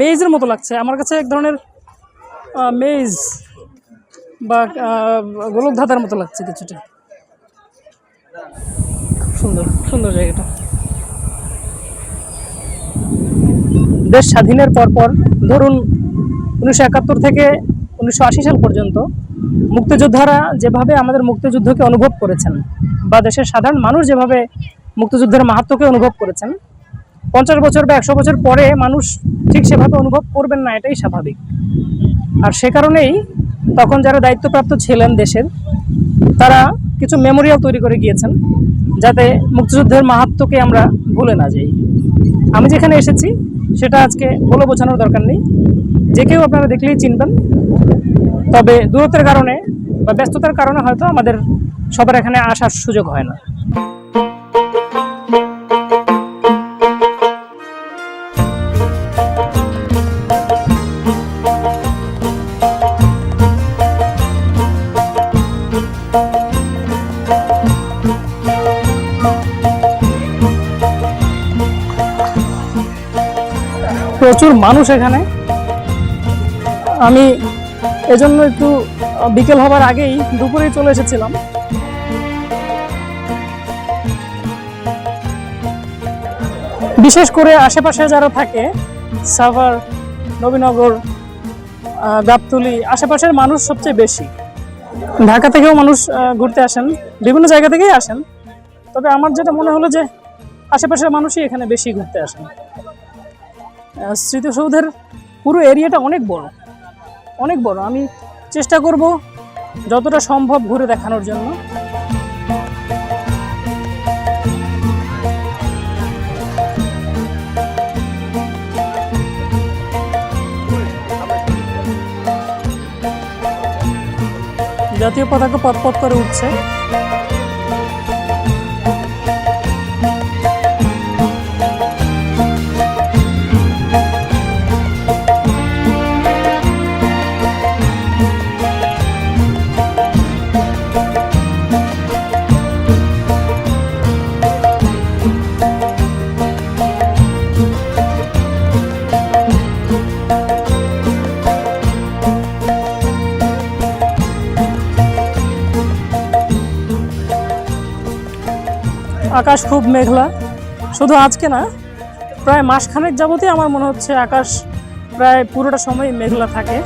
মেজের মতো লাগছে আমার কাছে, এক ধরনের মেজ বা গোলক ধাঁধার মতো লাগছে কিছুটা। সুন্দর সুন্দর জায়গাটা। দেশ স্বাধীনের পরপর ধরুন 1971 থেকে 1980 সাল পর্যন্ত মুক্তিযোদ্ধারা যেভাবে আমাদের মুক্তিযুদ্ধকে অনুভব করেছেন, বা দেশের সাধারণ মানুষ যেভাবে মুক্তিযুদ্ধের মাহাত্ম্যকে অনুভব করেছেন, 50 বছর বা 100 বছর পরে মানুষ ঠিক সেভাবে অনুভব করবেন না, এটাই স্বাভাবিক। আর সে কারণেই তখন যারা দায়িত্বপ্রাপ্ত ছিলেন দেশের, তারা কিছু মেমোরিয়াল তৈরি করে গিয়েছেন যাতে মুক্তিযুদ্ধের মাহাত্ম্যকে আমরা ভুলে না যাই। আমি যেখানে এসেছি সেটা আজকে বলে বোঝানোর দরকার নেই, যে কেউ আপনারা দেখলেই চিনবেন। তবে দূরত্বের কারণে বা ব্যস্ততার কারণে হয়তো আমাদের সবার এখানে আসার সুযোগ হয় না। প্রচুর মানুষ এখানে। আমি এজন্য একটু বিকেল হবার আগেই দুপুরেই চলে এসেছিলাম। বিশেষ করে আশেপাশে যারা থাকে, সাভার, নবীনগর, গাবতলী, আশেপাশের মানুষ সবচেয়ে বেশি। ঢাকা থেকেও মানুষ ঘুরতে আসেন, বিভিন্ন জায়গা থেকেই আসেন। তবে আমার যেটা মনে হলো যে আশেপাশের মানুষই এখানে বেশি ঘুরতে আসেন। স্মৃতিসৌধের পুরো এরিয়াটা অনেক বড়, অনেক বড়। আমি চেষ্টা করব যতটা সম্ভব ঘুরে দেখানোর জন্য। জাতীয় পতাকা পথ করে উঠছে। আকাশ খুব মেঘলা, শুধু আজকে না, প্রায় মাসখানেক যাবতই আমার মনে হচ্ছে আকাশ প্রায় পুরোটা সময় মেঘলা থাকে।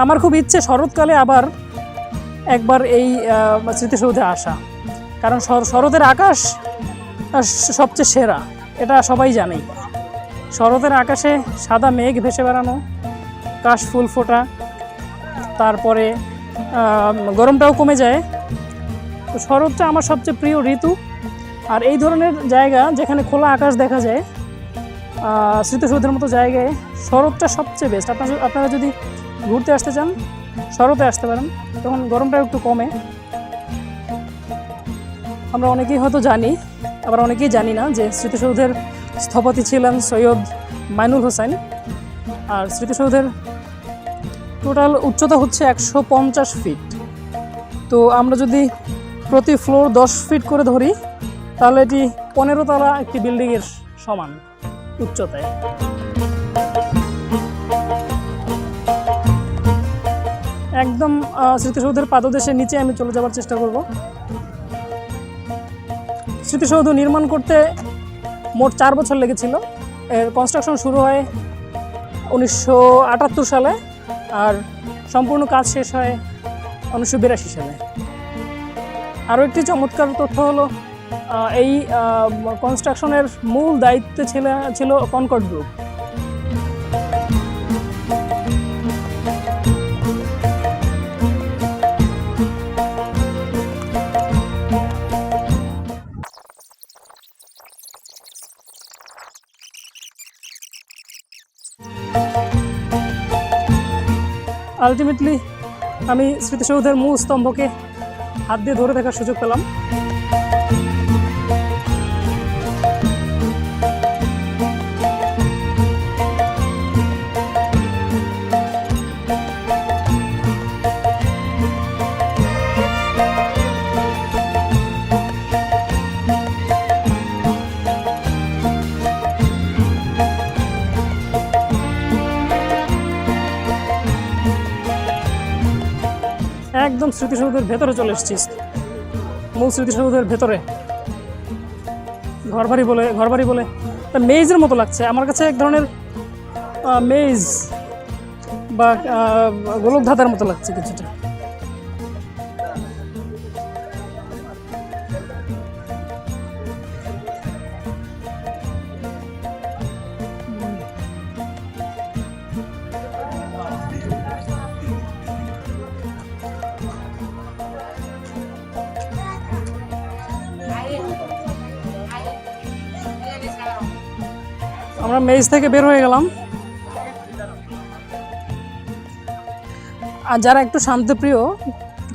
আমার খুব ইচ্ছে শরৎকালে আবার একবার এই স্মৃতিসৌধে আসা, কারণ শরতের আকাশ সবচেয়ে সেরা, এটা সবাই জানেই। শরতের আকাশে সাদা মেঘ ভেসে বেড়ানো, কাশ ফুল ফোটা, তারপরে গরমটাও কমে যায়। তো শরৎটা আমার সবচেয়ে প্রিয় ঋতু। আর এই ধরনের জায়গা যেখানে খোলা আকাশ দেখা যায়, স্মৃতিসৌধের মতো জায়গায় শরৎটা সবচেয়ে বেস্ট। আপনারা যদি ঘুরতে আসতে চান শরতে আসতে পারেন, তখন গরমটা একটু কমে। আমরা অনেকেই হয়তো জানি, আবার অনেকেই জানি না যে স্মৃতিসৌধের স্থপতি ছিলেন সৈয়দ মাইনুল হোসেন। আর স্মৃতিসৌধের টোটাল উচ্চতা হচ্ছে 150 ফিট। তো আমরা যদি প্রতি ফ্লোর 10 ফিট করে ধরি, তাহলে এটি 15 তলা একটি বিল্ডিংয়ের সমান উচ্চতায়। একদম স্মৃতিসৌধের পাদদেশের নিচে আমি চলে যাওয়ার চেষ্টা করব। স্মৃতিসৌধ নির্মাণ করতে মোট 4 বছর লেগেছিল। এর কনস্ট্রাকশন শুরু হয় 1978 সালে, আর সম্পূর্ণ কাজ শেষ হয় 1982 সালে। আরও একটি চমৎকার তথ্য হলো, এই কনস্ট্রাকশনের মূল দায়িত্বে ছিল কনকর্ড গ্রুপ। আলটিমেটলি আমি স্মৃতিসৌধের মূল স্তম্ভকে হাত দিয়ে ধরে থাকার সুযোগ পেলাম। একদম স্মৃতিসৌধের ভেতরে চলে এসেছি, মূল স্মৃতিসৌধের ভেতরে। ঘরবাড়ি বলে মেজের মতো লাগছে আমার কাছে, এক ধরনের মেজ বা গোলকধাঁধার মতো লাগছে কিছুটা। আমরা মেজ থেকে বের হয়ে গেলাম। আর যারা একটু শান্তপ্রিয়,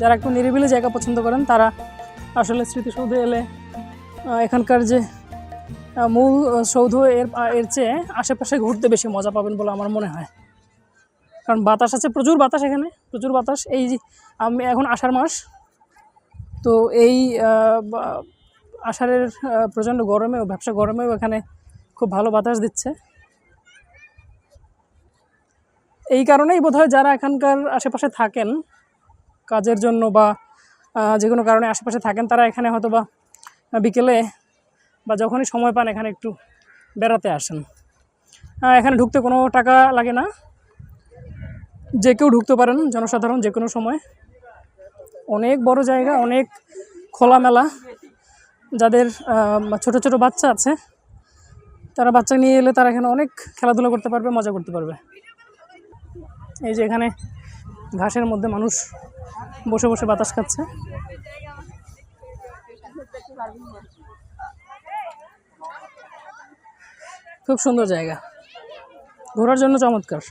যারা একটু নিরিবিলি জায়গা পছন্দ করেন, তারা আসলে স্মৃতিসৌধে এলে এখানকার যে মূল সৌধ এর চেয়ে আশেপাশে ঘুরতে বেশি মজা পাবেন বলে আমার মনে হয়। কারণ বাতাস আছে, প্রচুর বাতাস, এখানে প্রচুর বাতাস। এই যে আমি এখন আষাঢ় মাস, তো এই আষাঢ়ের প্রচণ্ড গরমেও, ব্যবসা গরমেও এখানে খুব ভালো বাতাস দিচ্ছে। এই কারণেই বোধহয় যারা এখানকার আশেপাশে থাকেন কাজের জন্য বা যে কোনো কারণে আশেপাশে থাকেন, তারা এখানে হয়তো বা বিকেলে বা যখনই সময় পান এখানে একটু বেড়াতে আসেন। এখানে ঢুকতে কোনো টাকা লাগে না, যে কেউ ঢুকতে পারেন, জনসাধারণ যে কোনো সময়। অনেক বড় জায়গা, অনেক খোলামেলা। যাদের ছোট ছোট বাচ্চা আছে, তারা বাচ্চা নিয়ে এলে তারা এখানে অনেক খেলাধুলা করতে পারবে, মজা করতে পারবে। এই যে এখানে ঘাসের মধ্যে মানুষ বসে বসে বাতাস খাচ্ছে। খুব সুন্দর জায়গা, ঘোরার জন্য চমৎকার।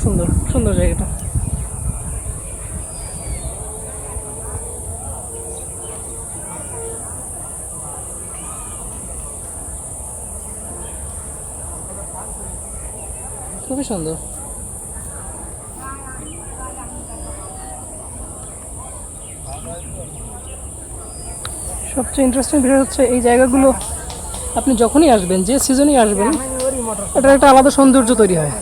সুন্দর সুন্দর জায়গাটা। খুবই সুন্দর। সবচেয়ে ইন্টারেস্টিং বিষয় হচ্ছে এই জায়গাগুলো আপনি যখনই আসবেন, যে সিজনেই আসবেন, এটার একটা আলাদা সৌন্দর্য তৈরি হয়।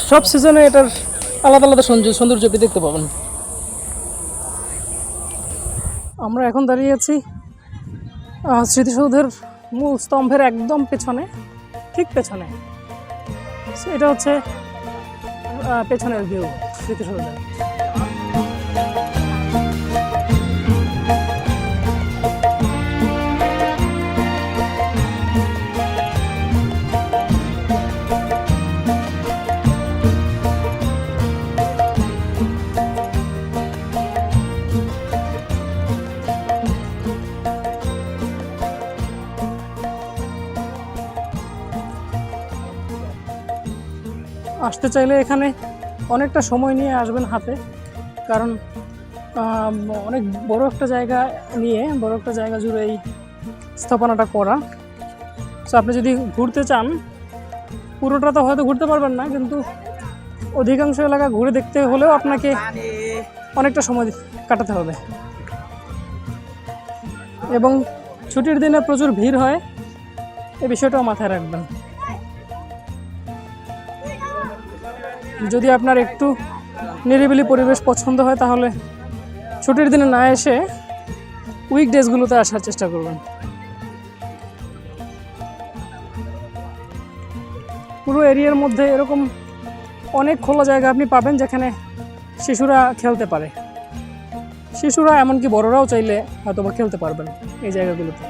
সব সিজনে এটার আলাদা আলাদা সৌন্দর্য আপনি দেখতে পাবেন। আমরা এখন দাঁড়িয়ে আছি স্মৃতিসৌধের মূল স্তম্ভের একদম পেছনে, ঠিক পেছনে। এটা হচ্ছে পেছনের ভিউ স্মৃতিসৌধের। আসতে চাইলে এখানে অনেকটা সময় নিয়ে আসবেন হাতে, কারণ অনেক বড় একটা জায়গা নিয়ে, বড় একটা জায়গা জুড়ে এই স্থাপনাটা করা। সো আপনি যদি ঘুরতে চান, পুরোটা তো হয়তো ঘুরতে পারবেন না, কিন্তু অধিকাংশ এলাকা ঘুরে দেখতে হলেও আপনাকে অনেকটা সময় কাটাতে হবে। এবং ছুটির দিনে প্রচুর ভিড় হয়, এই বিষয়টাও মাথায় রাখবেন। যদি আপনার একটু নিরিবিলি পরিবেশ পছন্দ হয়, তাহলে ছুটির দিনে না এসে উইকডেজগুলোতে আসার চেষ্টা করবেন। পুরো এরিয়ার মধ্যে এরকম অনেক খোলা জায়গা আপনি পাবেন যেখানে শিশুরা খেলতে পারে। শিশুরা এমনকি বড়রাও চাইলে হয়তো বা খেলতে পারবেন এই জায়গাগুলোতে।